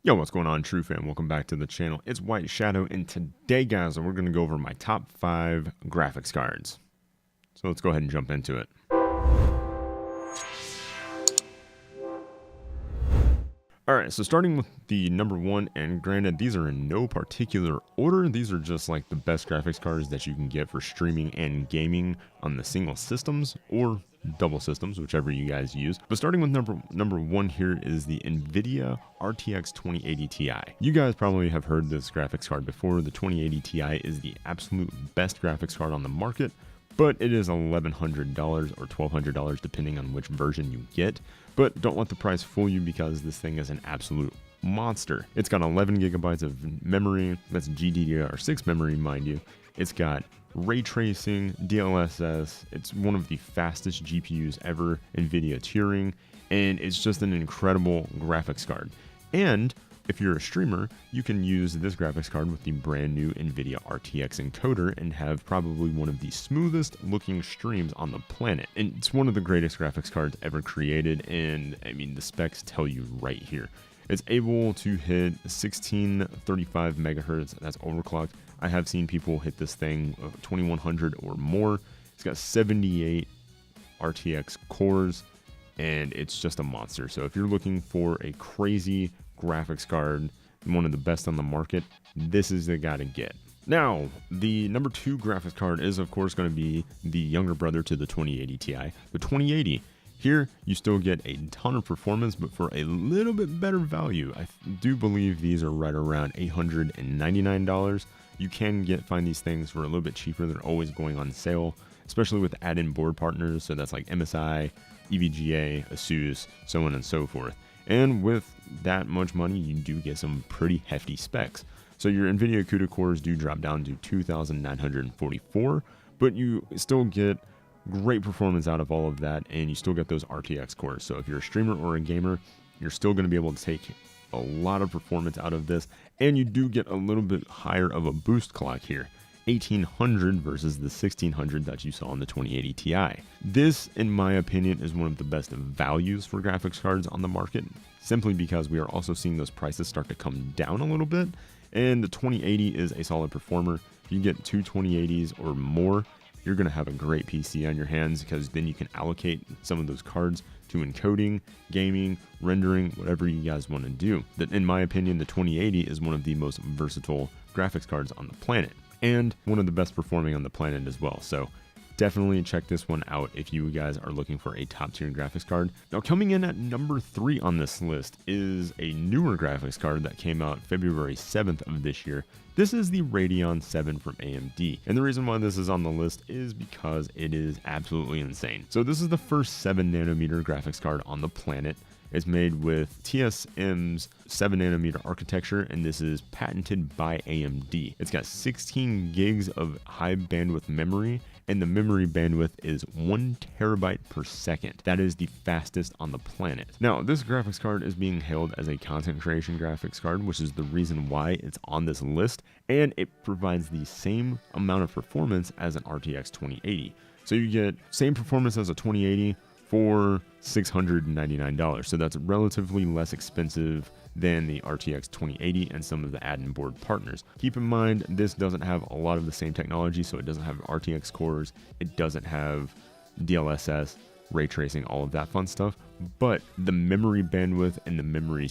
Yo, what's going on, True Fam? Welcome back to the channel. It's Whiteshadow, and today, guys, we're going to go over my top 5 graphics cards. So let's go ahead and jump into it. Alright, so starting with the number 1, and granted, these are in no particular order. These are just like the best graphics cards that you can get for streaming and gaming on the single systems or double systems, whichever you guys use. But starting with number 1 here is the NVIDIA RTX 2080 Ti. You guys probably have heard this graphics card before. The 2080 Ti is the absolute best graphics card on the market, but it is $1,100 or $1,200 depending on which version you get. But don't let the price fool you, because this thing is an absolute monster. It's got 11 gigabytes of memory. That's GDDR6 memory, mind you. It's got ray tracing, DLSS. It's one of the fastest GPUs ever, NVIDIA Turing, and it's just an incredible graphics card. And if you're a streamer, you can use this graphics card with the brand new NVIDIA RTX encoder and have probably one of the smoothest looking streams on the planet. And it's one of the greatest graphics cards ever created, and I mean, the specs tell you right here. It's able to hit 1635 megahertz, that's overclocked. I have seen people hit this thing 2100 or more. It's got 78 RTX cores, and it's just a monster. So if you're looking for a crazy graphics card, one of the best on the market, this is the guy to get. Now, the number 2 graphics card is of course going to be the younger brother to the 2080 Ti, the 2080. Here, you still get a ton of performance, but for a little bit better value. I do believe these are right around $899. You can find these things for a little bit cheaper. They're always going on sale, especially with add-in board partners. So that's like MSI, EVGA, ASUS, so on and so forth. And with that much money, you do get some pretty hefty specs. So your NVIDIA CUDA cores do drop down to 2,944, but you still get great performance out of all of that, and you still get those RTX cores. So if you're a streamer or a gamer, you're still going to be able to take a lot of performance out of this, and you do get a little bit higher of a boost clock here. 1800 versus the 1600 that you saw on the 2080 Ti. This, in my opinion, is one of the best values for graphics cards on the market, simply because we are also seeing those prices start to come down a little bit, and the 2080 is a solid performer. If you get 2 2080s or more, you're going to have a great PC on your hands, because then you can allocate some of those cards to encoding, gaming, rendering, whatever you guys want to do. That, in my opinion, the 2080 is one of the most versatile graphics cards on the planet, and one of the best performing on the planet as well. So definitely check this one out if you guys are looking for a top tier graphics card. Now, coming in at number 3 on this list is a newer graphics card that came out February 7th of this year. This is the Radeon 7 from AMD. And the reason why this is on the list is because it is absolutely insane. So this is the first 7nm graphics card on the planet. It's made with TSM's 7nm architecture, and this is patented by AMD. It's got 16 gigs of high bandwidth memory, and the memory bandwidth is 1 terabyte per second. That is the fastest on the planet. Now, this graphics card is being hailed as a content creation graphics card, which is the reason why it's on this list, and it provides the same amount of performance as an RTX 2080. So you get same performance as a 2080 for $699. So that's relatively less expensive than the RTX 2080 and some of the add-in board partners. Keep in mind, this doesn't have a lot of the same technology, so it doesn't have RTX cores, it doesn't have DLSS, ray tracing, all of that fun stuff, but the memory bandwidth and the memory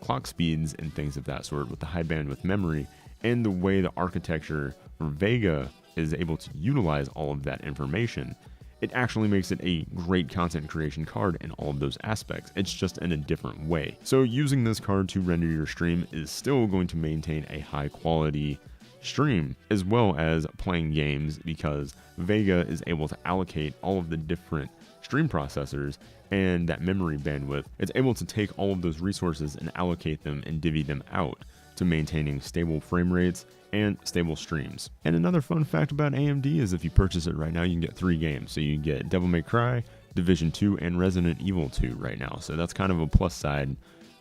clock speeds and things of that sort with the high bandwidth memory, and the way the architecture for Vega is able to utilize all of that information, it actually makes it a great content creation card in all of those aspects. It's just in a different way. So using this card to render your stream is still going to maintain a high quality stream, as well as playing games, because Vega is able to allocate all of the different stream processors and that memory bandwidth. It's able to take all of those resources and allocate them and divvy them out to maintaining stable frame rates and stable streams. And another fun fact about AMD is if you purchase it right now, you can get 3 games. So you can get Devil May Cry, Division 2, and Resident Evil 2 right now. So that's kind of a plus side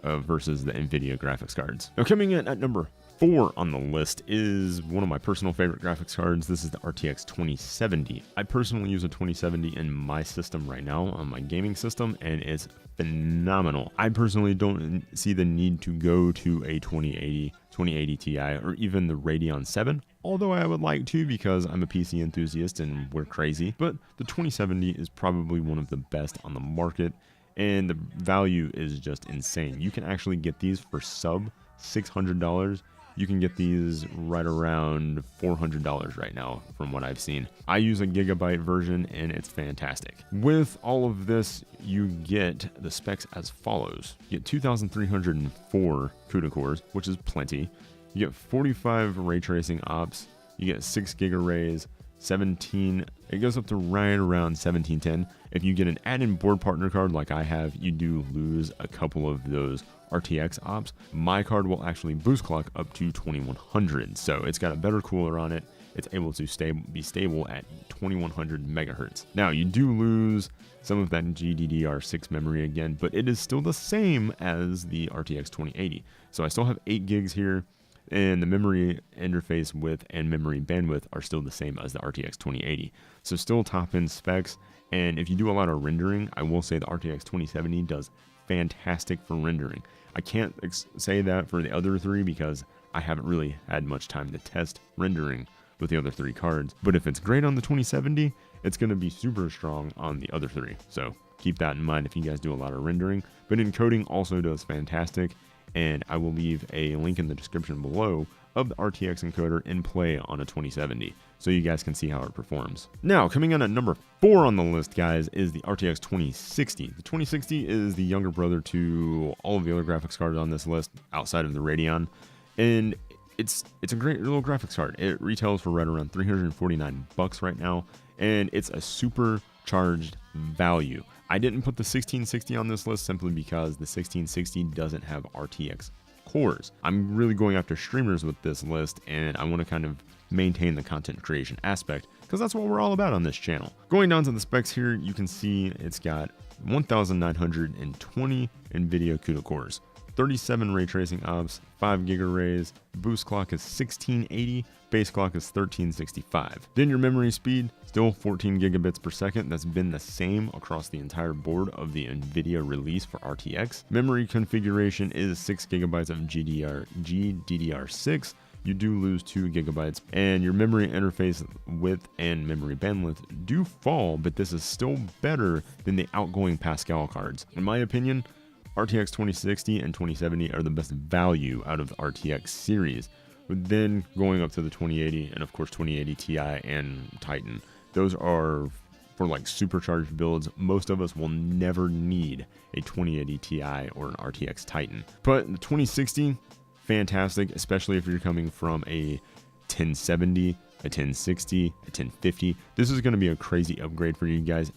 versus the NVIDIA graphics cards. Now coming in at number 4 on the list is one of my personal favorite graphics cards. This is the RTX 2070. I personally use a 2070 in my system right now on my gaming system, and it's phenomenal. I personally don't see the need to go to a 2080 Ti or even the Radeon 7, although I would like to because I'm a PC enthusiast and we're crazy. But the 2070 is probably one of the best on the market, and the value is just insane. You can actually get these for sub $600. You can get these right around $400 right now from what I've seen. I use a gigabyte version and it's fantastic. With all of this, you get the specs as follows. You get 2,304 CUDA cores, which is plenty. You get 45 ray tracing ops. You get 6 gig arrays, 17, it goes up to right around 1710. If you get an add-in board partner card like I have, you do lose a couple of those RTX ops. My card will actually boost clock up to 2100, so it's got a better cooler on it. It's able to be stable at 2100 megahertz. Now you do lose some of that GDDR6 memory again, but it is still the same as the RTX 2080. So I still have 8 gigs here, and the memory interface width and memory bandwidth are still the same as the RTX 2080. So still top end specs, and if you do a lot of rendering, I will say the RTX 2070 does fantastic for rendering. I can't say that for the other 3 because I haven't really had much time to test rendering with the other 3 cards, but if it's great on the 2070, it's going to be super strong on the other 3. So keep that in mind if you guys do a lot of rendering. But encoding also does fantastic, and I will leave a link in the description below of the RTX encoder in play on a 2070, so you guys can see how it performs. Now, coming in at number 4 on the list, guys, is the RTX 2060. The 2060 is the younger brother to all of the other graphics cards on this list outside of the Radeon, and it's a great little graphics card. It retails for right around $349 right now, and it's a supercharged value. I didn't put the 1660 on this list simply because the 1660 doesn't have RTX cores. I'm really going after streamers with this list, and I want to kind of maintain the content creation aspect because that's what we're all about on this channel. Going down to the specs here, you can see it's got 1,920 NVIDIA CUDA cores, 37 ray tracing ops, 5 gig arrays, boost clock is 1680, base clock is 1365. Then your memory speed, still 14 gigabits per second. That's been the same across the entire board of the NVIDIA release for RTX. Memory configuration is 6 gigabytes of GDDR6. You do lose 2 gigabytes, and your memory interface width and memory bandwidth do fall, but this is still better than the outgoing Pascal cards. In my opinion, RTX 2060 and 2070 are the best value out of the RTX series. But then going up to the 2080 and of course 2080 Ti and Titan, those are for like supercharged builds. Most of us will never need a 2080 Ti or an RTX Titan. But the 2060, fantastic, especially if you're coming from a 1070, a 1060, a 1050. This is going to be a crazy upgrade for you guys.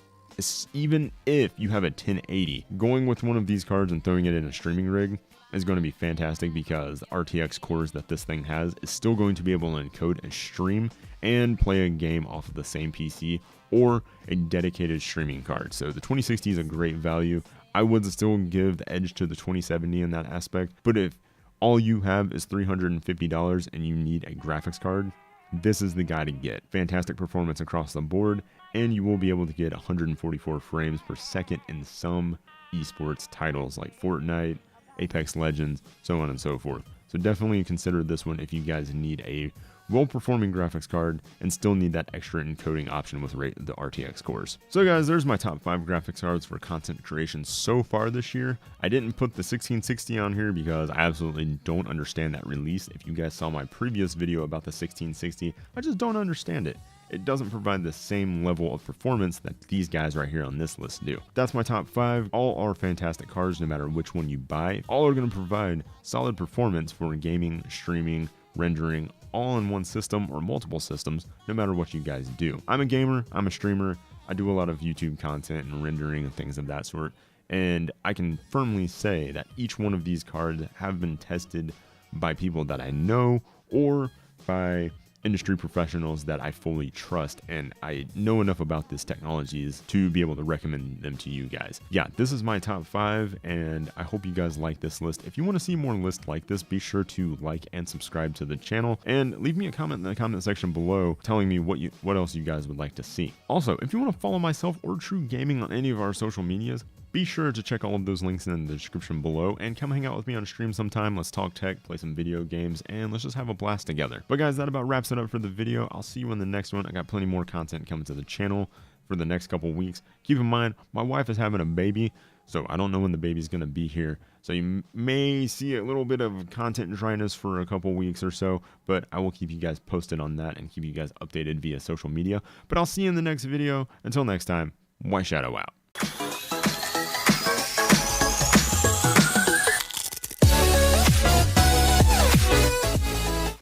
Even if you have a 1080, going with one of these cards and throwing it in a streaming rig is going to be fantastic because the RTX cores that this thing has is still going to be able to encode and stream and play a game off of the same PC or a dedicated streaming card. So the 2060 is a great value. I would still give the edge to the 2070 in that aspect, but if all you have is $350 and you need a graphics card, this is the guy to get. Fantastic performance across the board, and you will be able to get 144 frames per second in some esports titles like Fortnite, Apex Legends, so on and so forth. So definitely consider this one if you guys need a well-performing graphics card and still need that extra encoding option with the RTX cores. So guys, there's my top 5 graphics cards for content creation so far this year. I didn't put the 1660 on here because I absolutely don't understand that release. If you guys saw my previous video about the 1660, I just don't understand it. It doesn't provide the same level of performance that these guys right here on this list do. That's my top 5. All are fantastic cards no matter which one you buy. All are going to provide solid performance for gaming, streaming, rendering, all in one system or multiple systems, no matter what you guys do. I'm a gamer, I'm a streamer, I do a lot of YouTube content and rendering and things of that sort, and I can firmly say that each one of these cards have been tested by people that I know or by industry professionals that I fully trust, and I know enough about this technologies to be able to recommend them to you guys. Yeah, this is my top 5, and I hope you guys like this list. If you want to see more lists like this, be sure to like and subscribe to the channel, and leave me a comment in the comment section below telling me what else you guys would like to see. Also, if you want to follow myself or TRUgaming on any of our social medias, be sure to check all of those links in the description below, and come hang out with me on stream sometime. Let's talk tech, play some video games, and let's just have a blast together. But guys, that about wraps it up for the video. I'll see you in the next one. I got plenty more content coming to the channel for the next couple weeks. Keep in mind, my wife is having a baby, so I don't know when the baby's going to be here. So you may see a little bit of content dryness for a couple weeks or so, but I will keep you guys posted on that and keep you guys updated via social media. But I'll see you in the next video. Until next time, Whiteshadow out.